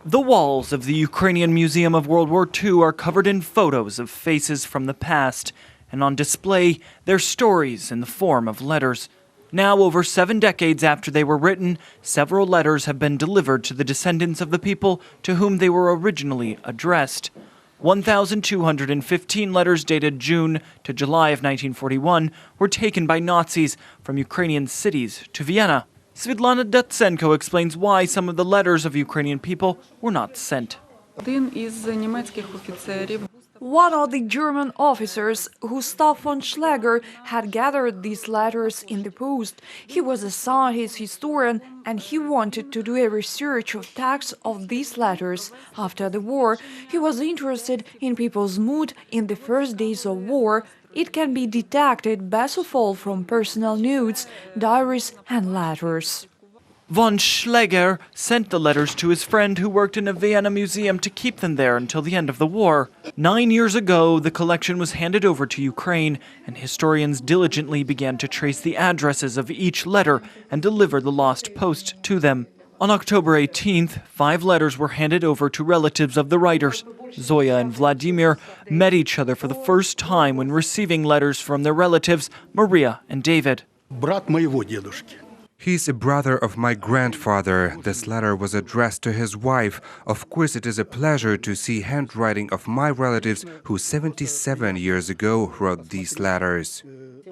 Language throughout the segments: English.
The walls of the Ukrainian Museum of World War II are covered in photos of faces from the past, and on display, their stories in the form of letters. Now, over 7 decades after they were written, several letters have been delivered to the descendants of the people to whom they were originally addressed. 1,215 letters dated June to July of 1941 were taken by Nazis from Ukrainian cities to Vienna. Svitlana Datsenko explains why some of the letters of Ukrainian people were not sent. One of the German officers, Gustav von Schläger, had gathered these letters in the post. He was a scientist historian and he wanted to do a research of texts of these letters. After the war, he was interested in people's mood in the first days of war. It can be detected best of all from personal notes, diaries and letters. Von Schläger sent the letters to his friend who worked in a Vienna museum to keep them there until the end of the war. 9 years ago, the collection was handed over to Ukraine, and historians diligently began to trace the addresses of each letter and deliver the lost post to them. On October 18th, 5 letters were handed over to relatives of the writers. Zoya and Vladimir met each other for the first time when receiving letters from their relatives, Maria and David. He's a brother of my grandfather. This letter was addressed to his wife. Of course, it is a pleasure to see handwriting of my relatives who 77 years ago wrote these letters.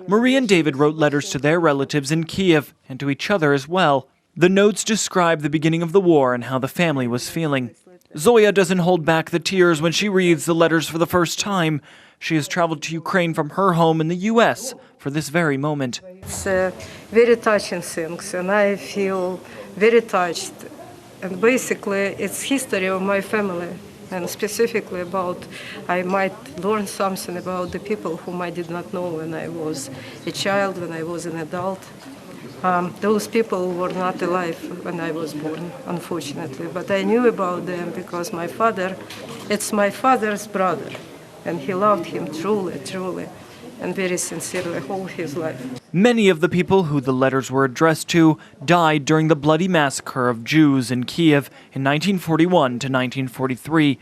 Maria and David wrote letters to their relatives in Kiev and to each other as well. The notes describe the beginning of the war and how the family was feeling. Zoya doesn't hold back the tears when she reads the letters for the first time. She has traveled to Ukraine from her home in the U.S. for this very moment. It's very touching things, and I feel very touched. And basically, it's history of my family, and specifically about, I might learn something about the people whom I did not know when I was a child, when I was an adult. Those people were not alive when I was born, unfortunately, but I knew about them because my father, it's my father's brother, and he loved him truly, truly, and very sincerely all his life. Many of the people who the letters were addressed to died during the bloody massacre of Jews in Kiev in 1941 to 1943.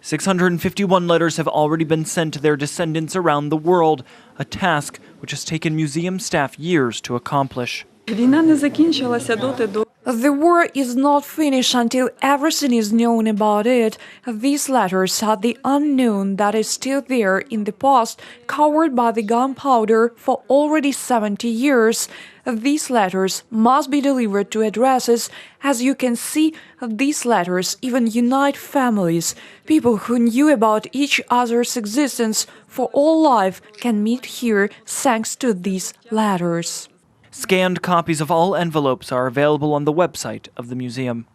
651 letters have already been sent to their descendants around the world, a task which has taken museum staff years to accomplish. The war is not finished until everything is known about it. These letters are the unknown that is still there in the past, covered by the gunpowder for already 70 years. These letters must be delivered to addresses. As you can see, these letters even unite families. People who knew about each other's existence for all life can meet here thanks to these letters. Scanned copies of all envelopes are available on the website of the museum.